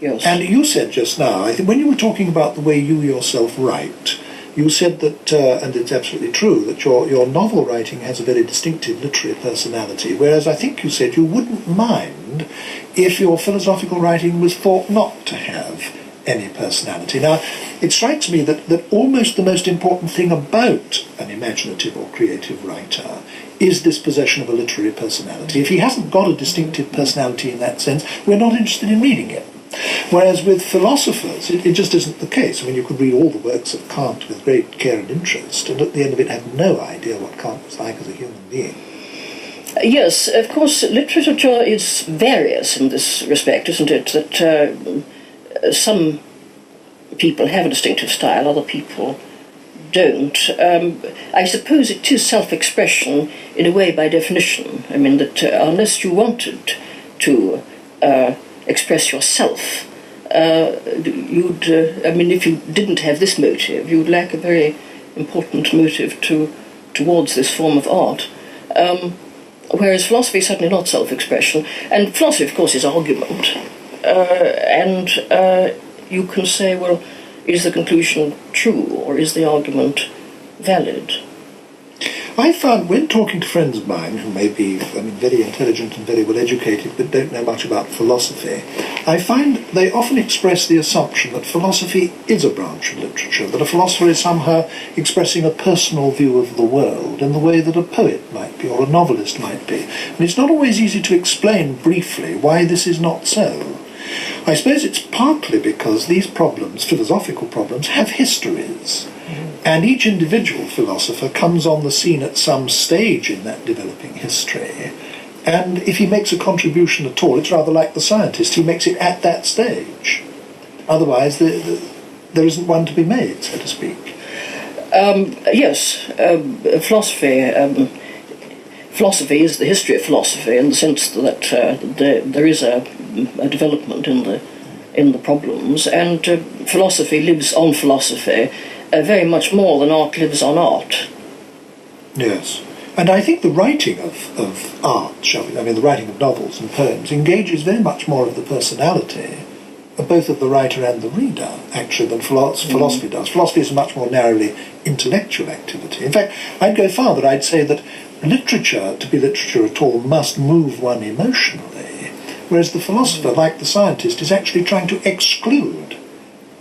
Yes. And you said just now, I think when you were talking about the way you yourself write, you said that, and it's absolutely true, that your novel writing has a very distinctive literary personality, whereas I think you said you wouldn't mind if your philosophical writing was thought not to have any personality. Now, it strikes me that almost the most important thing about an imaginative or creative writer is this possession of a literary personality. If he hasn't got a distinctive personality in that sense, we're not interested in reading it. Whereas with philosophers, it just isn't the case. I mean, you could read all the works of Kant with great care and interest, and at the end of it have no idea what Kant was like as a human being. Yes, of course, literature is various in this respect, isn't it? That some people have a distinctive style, other people don't. I suppose it is self-expression in a way by definition. I mean, that unless you wanted to express yourself, if you didn't have this motive, you would lack a very important motive towards this form of art. Whereas philosophy is certainly not self-expression, and philosophy, of course, is argument. And you can say, well, is the conclusion true, or is the argument valid? I found, when talking to friends of mine who may be very intelligent and very well educated but don't know much about philosophy, I find they often express the assumption that philosophy is a branch of literature, that a philosopher is somehow expressing a personal view of the world in the way that a poet might be or a novelist might be. And it's not always easy to explain briefly why this is not so. I suppose it's partly because these problems, philosophical problems, have histories. And each individual philosopher comes on the scene at some stage in that developing history. And if he makes a contribution at all, it's rather like the scientist. He makes it at that stage. Otherwise, there isn't one to be made, so to speak. Yes, philosophy is the history of philosophy in the sense that there is a development in the problems, and philosophy lives on philosophy very much more than art lives on art. Yes, and I think the writing of art, the writing of novels and poems, engages very much more of the personality, both of the writer and the reader, actually, than philosophy does. Philosophy is a much more narrowly intellectual activity. In fact, I'd go farther. I'd say that literature, to be literature at all, must move one emotionally, whereas the philosopher, like the scientist, is actually trying to exclude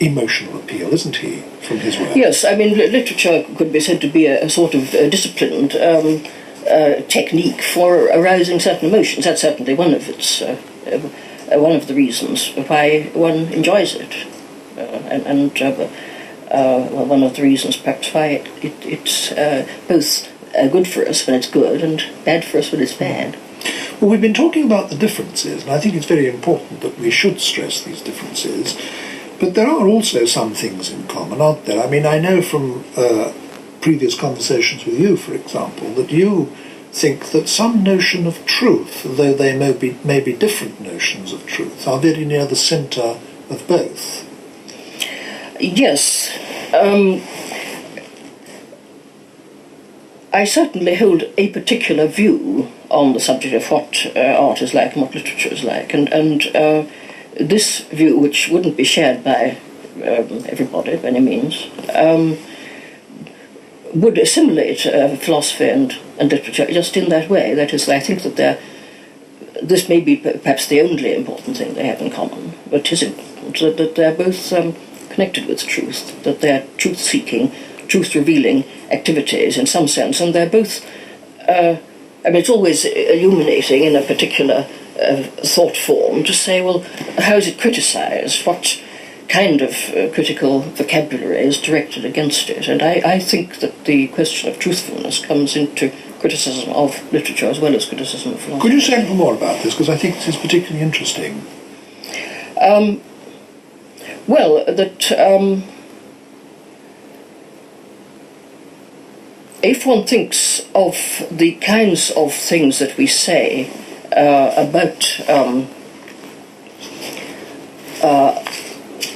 emotional appeal, isn't he, from his work? Yes, literature could be said to be a sort of disciplined technique for arousing certain emotions. That's certainly one of the reasons why one enjoys it, and one of the reasons perhaps why it's both good for us when it's good and bad for us when it's bad. Well, we've been talking about the differences, and I think it's very important that we should stress these differences. But there are also some things in common, aren't there? I know from previous conversations with you, for example, that you think that some notion of truth, though they may be different notions of truth, are very near the centre of both. Yes. I certainly hold a particular view on the subject of what art is like and what literature is like, and this view, which wouldn't be shared by everybody by any means, would assimilate philosophy and literature just in that way. That is, I think that this may be perhaps the only important thing they have in common, but it is important that they're both connected with truth, that they're truth-seeking, truth-revealing activities in some sense, and they're both, it's always illuminating in a particular thought form to say, well, how is it criticised? What kind of critical vocabulary is directed against it? And I think that the question of truthfulness comes into criticism of literature as well as criticism of philosophy. Could you say a little more about this? Because I think this is particularly interesting. If one thinks of the kinds of things that we say about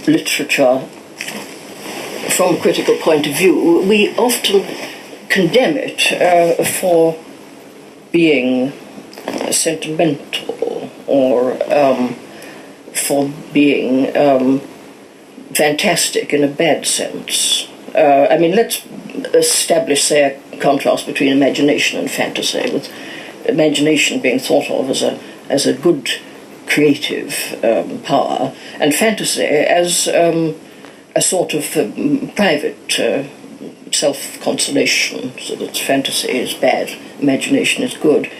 literature from a critical point of view, we often condemn it for being sentimental or for being fantastic in a bad sense. Let's establish, say, a contrast between imagination and fantasy, with imagination being thought of as a good creative power, and fantasy as a sort of private self-consolation, so that fantasy is bad, imagination is good.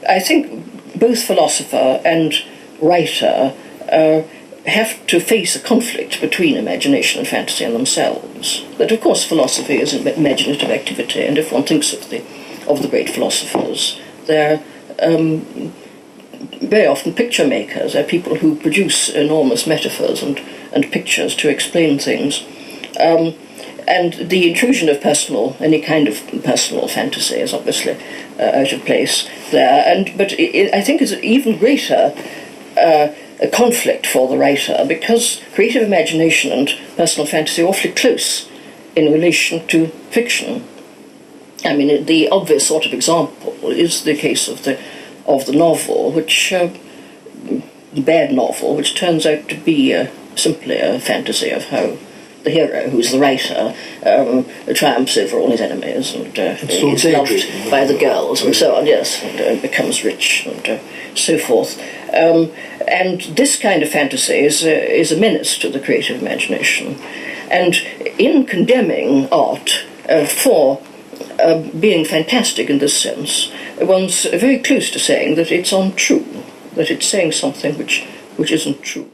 I think both philosopher and writer have to face a conflict between imagination and fantasy in themselves. But of course philosophy is an imaginative activity, and if one thinks of the great philosophers, they're very often picture makers. They're people who produce enormous metaphors and pictures to explain things. And the intrusion of any kind of personal fantasy is obviously out of place there. But I think it's an even greater a conflict for the writer, because creative imagination and personal fantasy are awfully close in relation to fiction. The obvious sort of example is the case of the novel, the bad novel, which turns out to be simply a fantasy of how the hero, who's the writer, triumphs over all his enemies and is loved by the girls and so on, yes, and becomes rich and so forth. And this kind of fantasy is a menace to the creative imagination. And in condemning art for being fantastic in this sense, one's very close to saying that it's untrue, that it's saying something which isn't true.